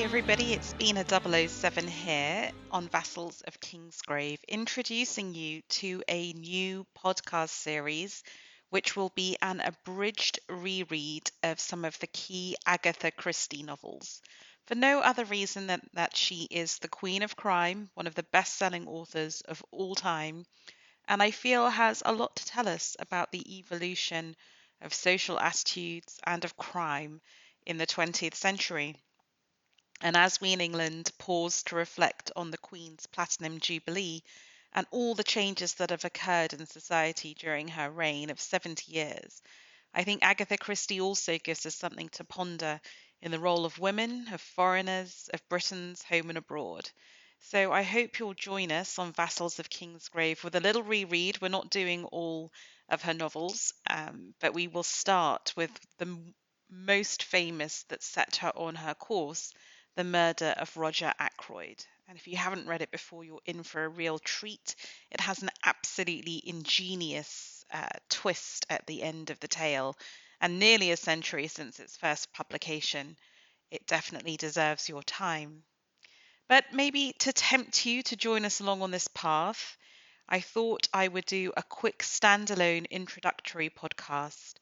everybody, it's been a 007 here on Vassals of Kingsgrave, introducing you to a new podcast series which will be an abridged reread of some of the key Agatha Christie novels. For no other reason than that she is the Queen of Crime, one of the best-selling authors of all time, and I feel has a lot to tell us about the evolution of social attitudes and of crime in the 20th century. And as we in England pause to reflect on the Queen's Platinum Jubilee and all the changes that have occurred in society during her reign of 70 years, I think Agatha Christie also gives us something to ponder in the role of women, of foreigners, of Britons home and abroad. So I hope you'll join us on Vassals of Kingsgrave with a little reread. We're not doing all of her novels, but we will start with the most famous that set her on her course, The Murder of Roger Ackroyd. And if you haven't read it before, you're in for a real treat. It has an absolutely ingenious twist at the end of the tale, and nearly a century since its first publication. It definitely deserves your time. But maybe to tempt you to join us along on this path, I thought I would do a quick standalone introductory podcast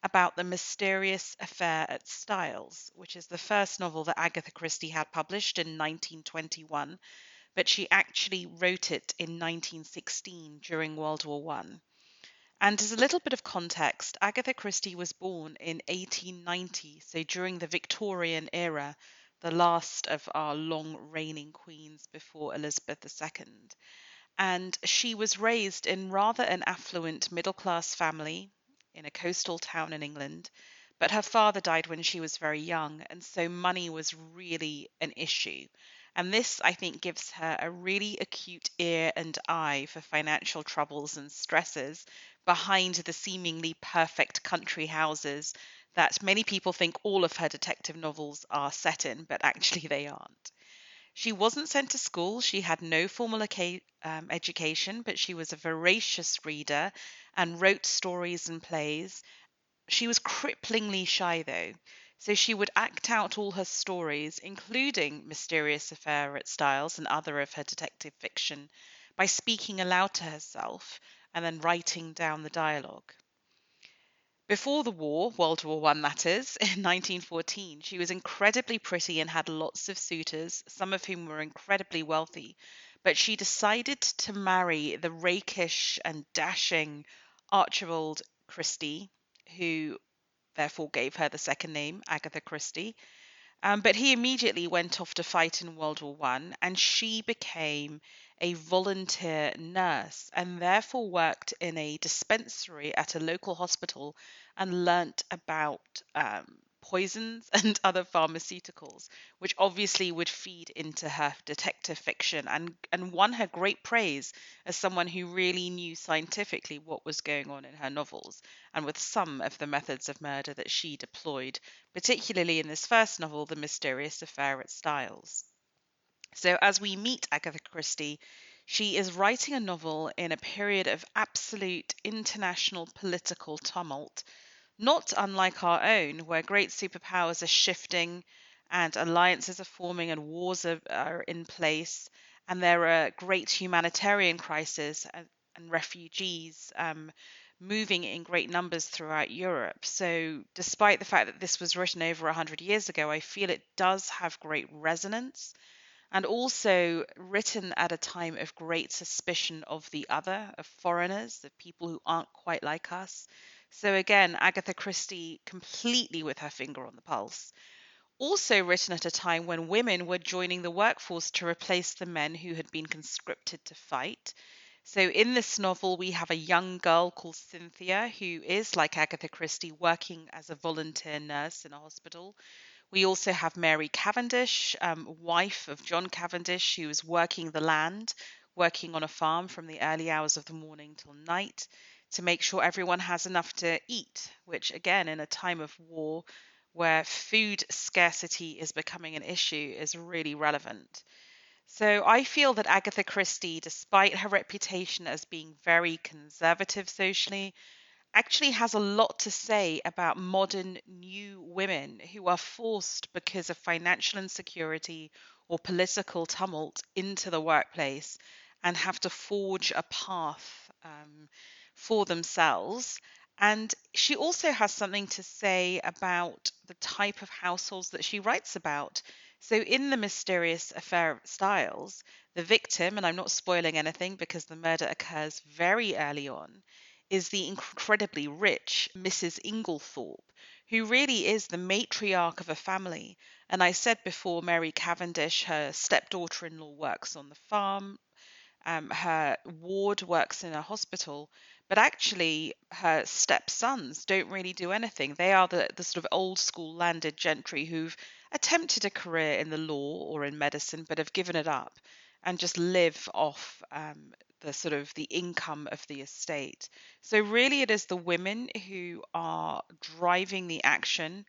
about The Mysterious Affair at Styles, which is the first novel that Agatha Christie had published in 1921, but she actually wrote it in 1916 during World War One. And as a little bit of context, Agatha Christie was born in 1890, so during the Victorian era, the last of our long reigning queens before Elizabeth II. And she was raised in rather an affluent middle class family in a coastal town in England. But her father died when she was very young, and so money was really an issue. And this, I think, gives her a really acute ear and eye for financial troubles and stresses behind the seemingly perfect country houses that many people think all of her detective novels are set in, but actually they aren't. She wasn't sent to school. She had no formal education, but she was a voracious reader and wrote stories and plays. She was cripplingly shy, though, so she would act out all her stories, including Mysterious Affair at Styles and other of her detective fiction, by speaking aloud to herself and then writing down the dialogue. Before the war, World War One that is, in 1914, she was incredibly pretty and had lots of suitors, some of whom were incredibly wealthy. But she decided to marry the rakish and dashing Archibald Christie, who therefore gave her the second name, Agatha Christie. But he immediately went off to fight in World War One, and she became a volunteer nurse and therefore worked in a dispensary at a local hospital and learnt about poisons and other pharmaceuticals, which obviously would feed into her detective fiction and won her great praise as someone who really knew scientifically what was going on in her novels and with some of the methods of murder that she deployed, particularly in this first novel, The Mysterious Affair at Styles. So, as we meet Agatha Christie, she is writing a novel in a period of absolute international political tumult, not unlike our own, where great superpowers are shifting and alliances are forming and wars are in place, and there are great humanitarian crises and refugees moving in great numbers throughout Europe. So, despite the fact that this was written over 100 years ago, I feel it does have great resonance and also written at a time of great suspicion of the other, of foreigners, of people who aren't quite like us. So again, Agatha Christie completely with her finger on the pulse. Also written at a time when women were joining the workforce to replace the men who had been conscripted to fight. So in this novel, we have a young girl called Cynthia who is, like Agatha Christie, working as a volunteer nurse in a hospital. We also have Mary Cavendish, wife of John Cavendish, who is working the land, working on a farm from the early hours of the morning till night to make sure everyone has enough to eat, which, again, in a time of war where food scarcity is becoming an issue, is really relevant. So I feel that Agatha Christie, despite her reputation as being very conservative socially, actually has a lot to say about modern new women who are forced because of financial insecurity or political tumult into the workplace and have to forge a path for themselves. And she also has something to say about the type of households that she writes about. So, in The Mysterious Affair of Styles, the victim, and I'm not spoiling anything because the murder occurs very early on, is the incredibly rich Mrs. Inglethorpe, who really is the matriarch of a family. And I said before, Mary Cavendish, her stepdaughter in law, works on the farm. Her ward works in a hospital, but actually her stepsons don't really do anything. They are the sort of old school landed gentry who've attempted a career in the law or in medicine, but have given it up and just live off the sort of the income of the estate. So really, it is the women who are driving the action,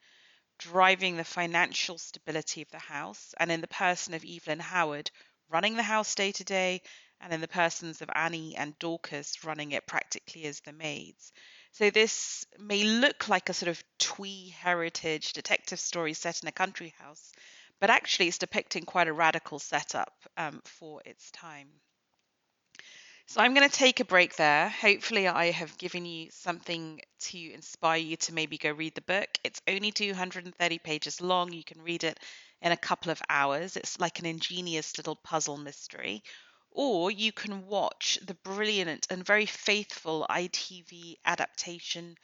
driving the financial stability of the house, and in the person of Evelyn Howard, running the house day to day, and in the persons of Annie and Dorcas, running it practically as the maids. So this may look like a sort of twee heritage detective story set in a country house, but actually it's depicting quite a radical setup for its time. So I'm going to take a break there. Hopefully, I have given you something to inspire you to maybe go read the book. It's only 230 pages long. You can read it in a couple of hours. It's like an ingenious little puzzle mystery. Or you can watch the brilliant and very faithful ITV adaptation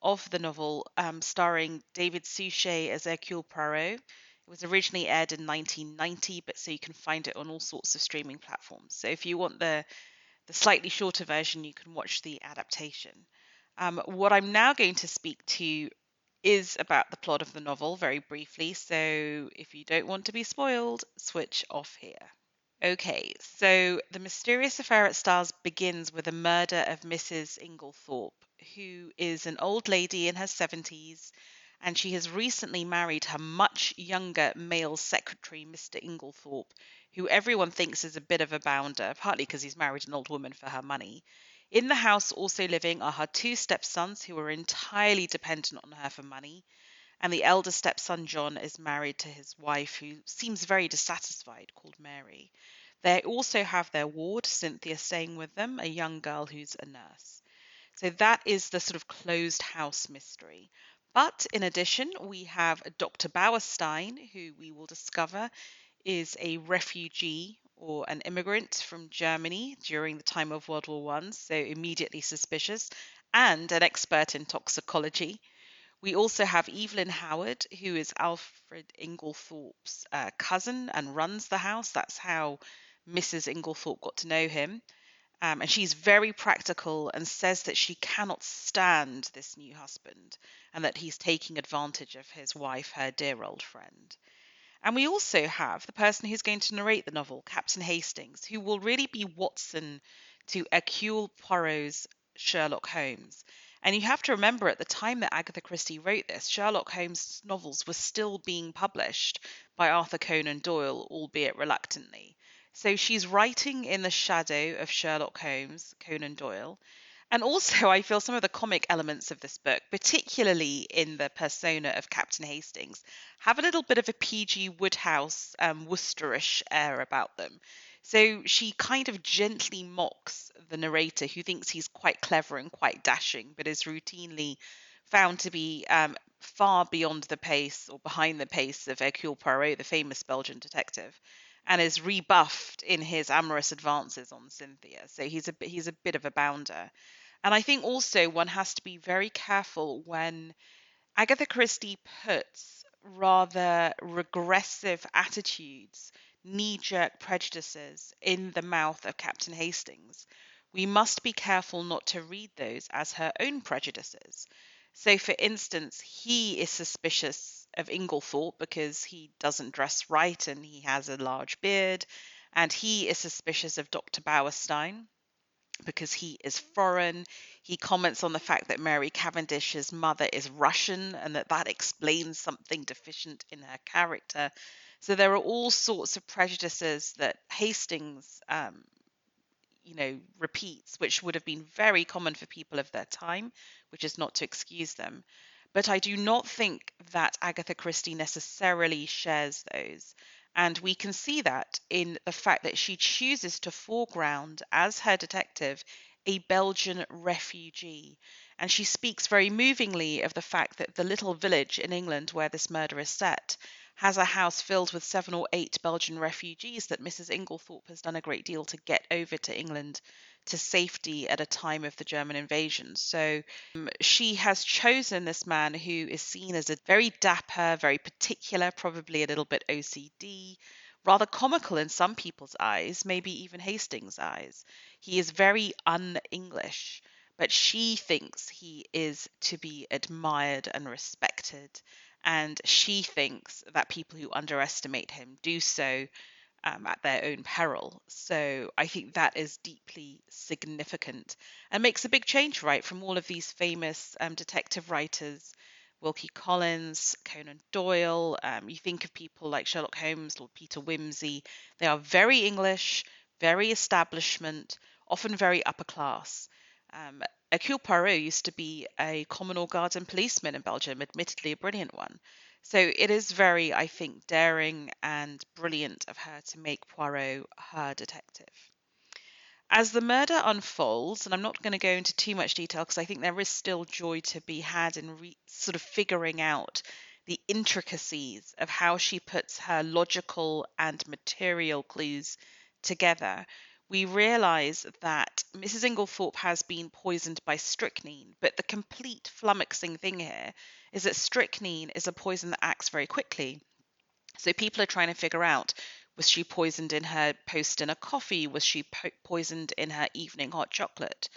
of the novel, starring David Suchet as Hercule Poirot. It was originally aired in 1990, but so you can find it on all sorts of streaming platforms. So if you want the slightly shorter version, you can watch the adaptation. What I'm now going to speak to is about the plot of the novel very briefly, so if you don't want to be spoiled, switch off here. Okay, so The Mysterious Affair at Stars begins with the murder of Mrs. Inglethorpe, who is an old lady in her 70s, and she has recently married her much younger male secretary, Mr. Inglethorpe, who everyone thinks is a bit of a bounder, partly because he's married an old woman for her money. In the house also living are her two stepsons, who are entirely dependent on her for money, and the elder stepson, John, is married to his wife, who seems very dissatisfied, called Mary. They also have their ward, Cynthia, staying with them, a young girl who's a nurse. So that is the sort of closed house mystery. But in addition, we have Dr. Bauerstein, who we will discover is a refugee or an immigrant from Germany during the time of World War One, so immediately suspicious, and an expert in toxicology. We also have Evelyn Howard, who is Alfred Inglethorpe's cousin and runs the house. That's how Mrs. Inglethorpe got to know him. And she's very practical and says that she cannot stand this new husband and that he's taking advantage of his wife, her dear old friend. And we also have the person who's going to narrate the novel, Captain Hastings, who will really be Watson to Hercule Poirot's Sherlock Holmes. And you have to remember at the time that Agatha Christie wrote this, Sherlock Holmes' novels were still being published by Arthur Conan Doyle, albeit reluctantly. So she's writing in the shadow of Sherlock Holmes, Conan Doyle. And also, I feel some of the comic elements of this book, particularly in the persona of Captain Hastings, have a little bit of a PG Woodhouse, Worcesterish air about them. So she kind of gently mocks the narrator, who thinks he's quite clever and quite dashing, but is routinely found to be far beyond the pace or behind the pace of Hercule Poirot, the famous Belgian detective, and is rebuffed in his amorous advances on Cynthia. So he's a bit of a bounder. And I think also one has to be very careful when Agatha Christie puts rather regressive attitudes, knee jerk prejudices in the mouth of Captain Hastings. We must be careful not to read those as her own prejudices. So, for instance, he is suspicious of Inglethorpe because he doesn't dress right and he has a large beard, and he is suspicious of Dr. Bauerstein because he is foreign. He comments on the fact that Mary Cavendish's mother is Russian and that explains something deficient in her character. So there are all sorts of prejudices that Hastings repeats, which would have been very common for people of their time, which is not to excuse them. But I do not think that Agatha Christie necessarily shares those. And we can see that in the fact that she chooses to foreground as her detective a Belgian refugee. And she speaks very movingly of the fact that the little village in England where this murder is set has a house filled with 7 or 8 Belgian refugees that Mrs. Inglethorpe has done a great deal to get over to England to safety at a time of the German invasion. So she has chosen this man who is seen as a very dapper, very particular, probably a little bit OCD, rather comical in some people's eyes, maybe even Hastings' eyes. He is very un-English, but she thinks he is to be admired and respected. And she thinks that people who underestimate him do so at their own peril. So I think that is deeply significant and makes a big change, right, from all of these famous detective writers, Wilkie Collins, Conan Doyle. You think of people like Sherlock Holmes, Lord Peter Wimsey. They are very English, very establishment, often very upper class. Hercule Poirot used to be a common or garden policeman in Belgium, admittedly a brilliant one. So it is very, I think, daring and brilliant of her to make Poirot her detective. As the murder unfolds, and I'm not going to go into too much detail because I think there is still joy to be had in sort of figuring out the intricacies of how she puts her logical and material clues together. We realize that Mrs. Inglethorpe has been poisoned by strychnine, but the complete flummoxing thing here is that strychnine is a poison that acts very quickly. So people are trying to figure out, was she poisoned in her post dinner coffee? Was she poisoned in her evening hot chocolate?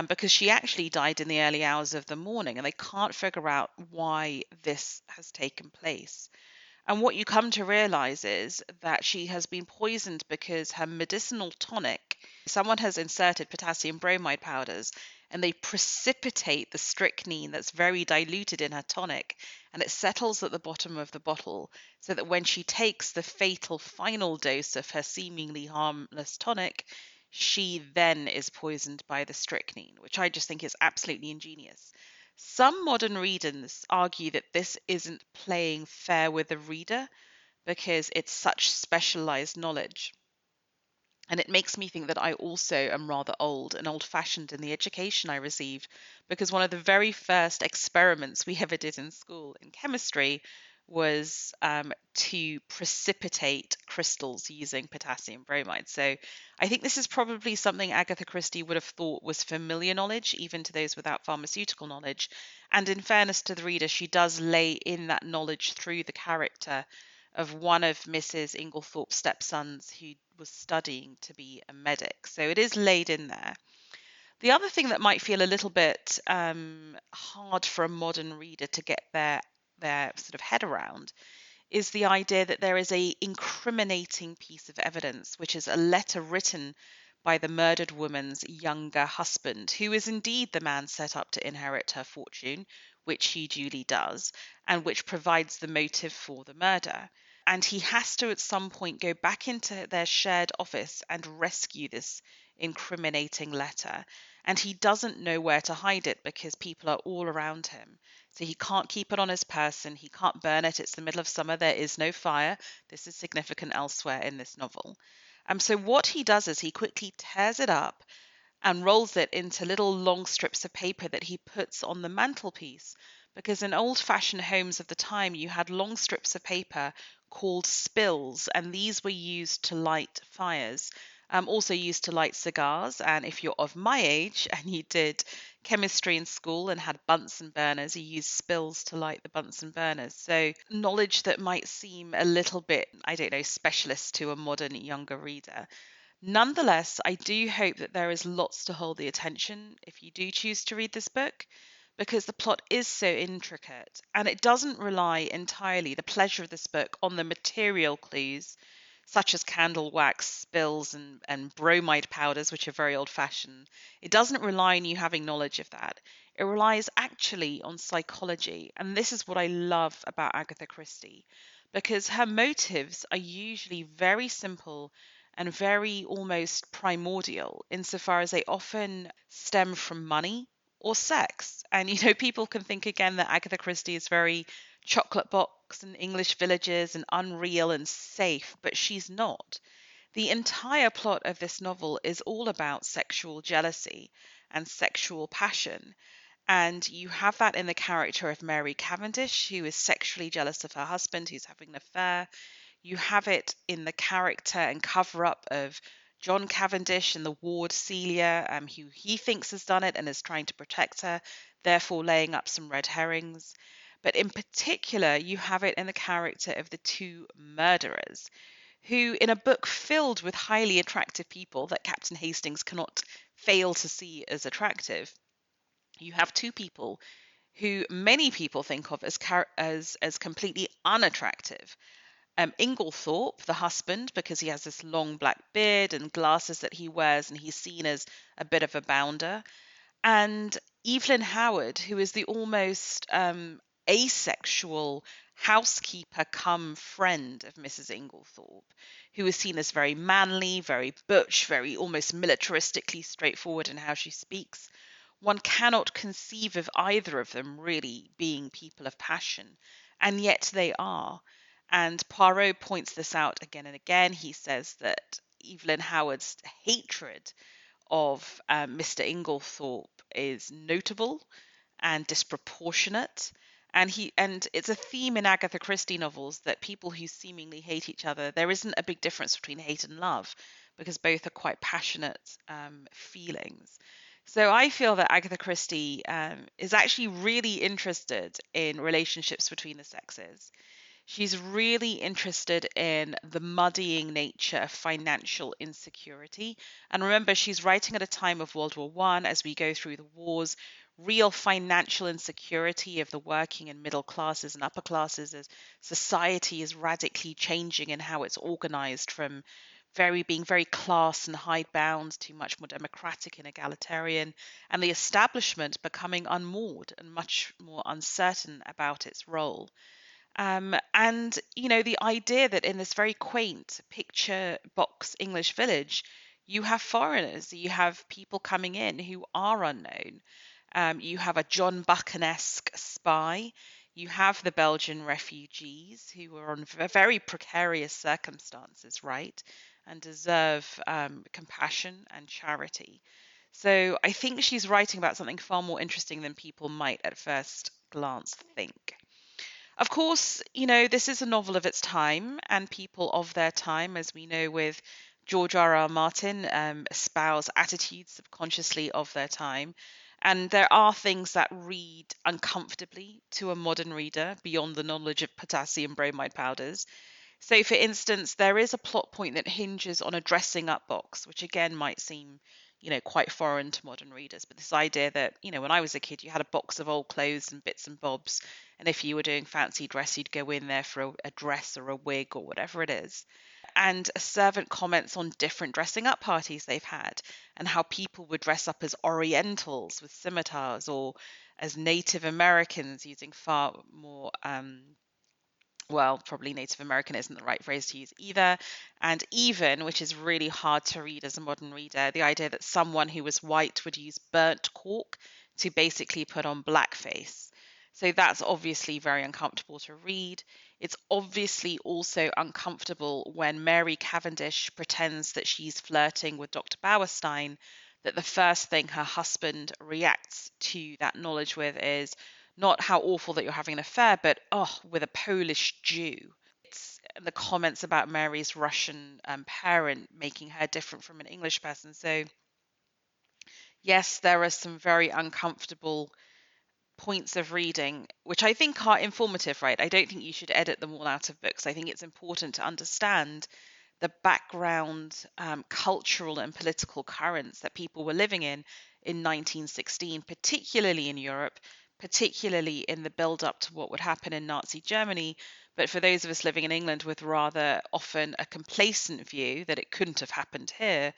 Because she actually died in the early hours of the morning, and they can't figure out why this has taken place. And what you come to realize is that she has been poisoned because her medicinal tonic, someone has inserted potassium bromide powders and they precipitate the strychnine that's very diluted in her tonic, and it settles at the bottom of the bottle so that when she takes the fatal final dose of her seemingly harmless tonic, she then is poisoned by the strychnine, which I just think is absolutely ingenious. Some modern readers argue that this isn't playing fair with the reader because it's such specialized knowledge. And it makes me think that I also am rather old and old fashioned in the education I received, because one of the very first experiments we ever did in school in chemistry was to precipitate crystals using potassium bromide. So I think this is probably something Agatha Christie would have thought was familiar knowledge, even to those without pharmaceutical knowledge. And in fairness to the reader, she does lay in that knowledge through the character of one of Mrs. Inglethorpe's stepsons who was studying to be a medic. So it is laid in there. The other thing that might feel a little bit hard for a modern reader to get their sort of head around is the idea that there is a incriminating piece of evidence, which is a letter written by the murdered woman's younger husband, who is indeed the man set up to inherit her fortune, which he duly does, and which provides the motive for the murder. And he has to at some point go back into their shared office and rescue this incriminating letter. And he doesn't know where to hide it because people are all around him. So he can't keep it on his person. He can't burn it. It's the middle of summer. There is no fire. This is significant elsewhere in this novel. So what he does is he quickly tears it up and rolls it into little long strips of paper that he puts on the mantelpiece. Because in old-fashioned homes of the time, you had long strips of paper called spills, and these were used to light fires. Also used to light cigars, and if you're of my age and you did chemistry in school and had Bunsen burners, you used spills to light the Bunsen burners. So knowledge that might seem a little bit, I don't know, specialist to a modern younger reader. Nonetheless, I do hope that there is lots to hold the attention if you do choose to read this book, because the plot is so intricate and it doesn't rely entirely, the pleasure of this book, on the material clues such as candle wax spills and bromide powders, which are very old fashioned. It doesn't rely on you having knowledge of that. It relies actually on psychology. And this is what I love about Agatha Christie, because her motives are usually very simple and very almost primordial insofar as they often stem from money or sex. And, people can think again that Agatha Christie is very chocolate box and English villages and unreal and safe, but she's not. The entire plot of this novel is all about sexual jealousy and sexual passion. And you have that in the character of Mary Cavendish, who is sexually jealous of her husband, who's having an affair. You have it in the character and cover up of John Cavendish and the ward Celia, who he thinks has done it and is trying to protect her, therefore laying up some red herrings. But in particular, you have it in the character of the two murderers, who, in a book filled with highly attractive people that Captain Hastings cannot fail to see as attractive, you have two people who many people think of as completely unattractive. Inglethorpe, the husband, because he has this long black beard and glasses that he wears, and he's seen as a bit of a bounder, and Evelyn Howard, who is the almost asexual housekeeper come friend of Mrs. Inglethorpe, who is seen as very manly, very butch, very almost militaristically straightforward in how she speaks. One cannot conceive of either of them really being people of passion, and yet they are. And Poirot points this out again and again. He says that Evelyn Howard's hatred of Mr. Inglethorpe is notable and disproportionate. And it's a theme in Agatha Christie novels that people who seemingly hate each other, there isn't a big difference between hate and love, because both are quite passionate feelings. So I feel that Agatha Christie is actually really interested in relationships between the sexes. She's really interested in the muddying nature of financial insecurity. And remember, she's writing at a time of World War One as we go through the wars, real financial insecurity of the working and middle classes and upper classes as society is radically changing in how it's organized from being very class and hidebound to much more democratic and egalitarian, and the establishment becoming unmoored and much more uncertain about its role. And the idea that in this very quaint picture box English village, you have foreigners, you have people coming in who are unknown. You have a John Buchan-esque spy. You have the Belgian refugees who are on very precarious circumstances, right, and deserve compassion and charity. So I think she's writing about something far more interesting than people might at first glance think. Of course, this is a novel of its time, and people of their time, as we know with George R.R. Martin, espouse attitudes subconsciously of their time. And there are things that read uncomfortably to a modern reader beyond the knowledge of potassium bromide powders. So, for instance, there is a plot point that hinges on a dressing up box, which again might seem, quite foreign to modern readers. But this idea that, when I was a kid, you had a box of old clothes and bits and bobs. And if you were doing fancy dress, you'd go in there for a dress or a wig or whatever it is. And a servant comments on different dressing up parties they've had and how people would dress up as Orientals with scimitars or as Native Americans using far more well, probably Native American isn't the right phrase to use either. And even, which is really hard to read as a modern reader, the idea that someone who was white would use burnt cork to basically put on blackface. So that's obviously very uncomfortable to read. It's obviously also uncomfortable when Mary Cavendish pretends that she's flirting with Dr. Bauerstein, that the first thing her husband reacts to that knowledge with is, not how awful that you're having an affair, but with a Polish Jew. It's the comments about Mary's Russian parent making her different from an English person. So, yes, there are some very uncomfortable points of reading, which I think are informative, right? I don't think you should edit them all out of books. I think it's important to understand the background cultural and political currents that people were living in 1916, particularly in Europe, particularly in the build up to what would happen in Nazi Germany. But for those of us living in England with rather often a complacent view that it couldn't have happened here,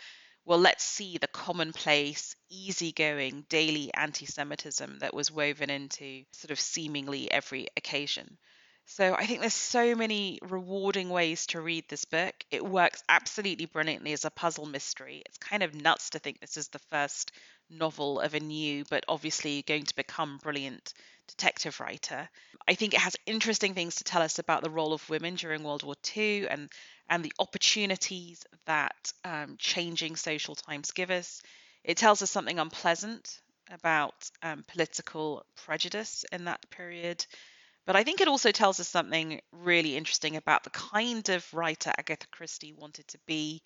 well, let's see the commonplace, easygoing, daily anti Semitism that was woven into sort of seemingly every occasion. So I think there's so many rewarding ways to read this book. It works absolutely brilliantly as a puzzle mystery. It's kind of nuts to think this is the first novel of a new, but obviously going to become brilliant detective writer. I think it has interesting things to tell us about the role of women during World War II and the opportunities that changing social times give us. It tells us something unpleasant about political prejudice in that period, but I think it also tells us something really interesting about the kind of writer Agatha Christie wanted to be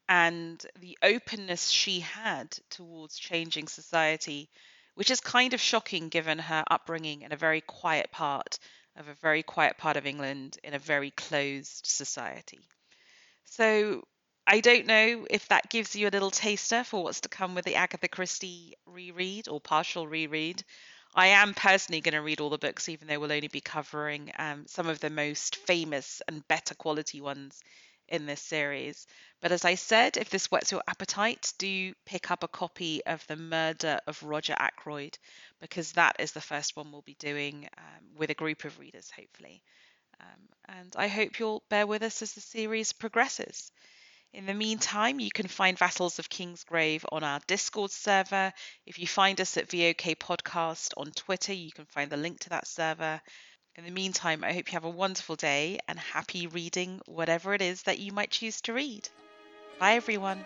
and the openness she had towards changing society, which is kind of shocking given her upbringing in a very quiet part of England in a very closed society. So I don't know if that gives you a little taster for what's to come with the Agatha Christie reread or partial reread. I am personally going to read all the books, even though we'll only be covering some of the most famous and better quality ones in this series. But as I said, if this whets your appetite, do pick up a copy of The Murder of Roger Ackroyd, because that is the first one we'll be doing with a group of readers, hopefully. And I hope you'll bear with us as the series progresses. In the meantime, you can find Vassals of Kingsgrave on our Discord server. If you find us at VOK Podcast on Twitter, you can find the link to that server. In the meantime, I hope you have a wonderful day and happy reading whatever it is that you might choose to read. Bye, everyone.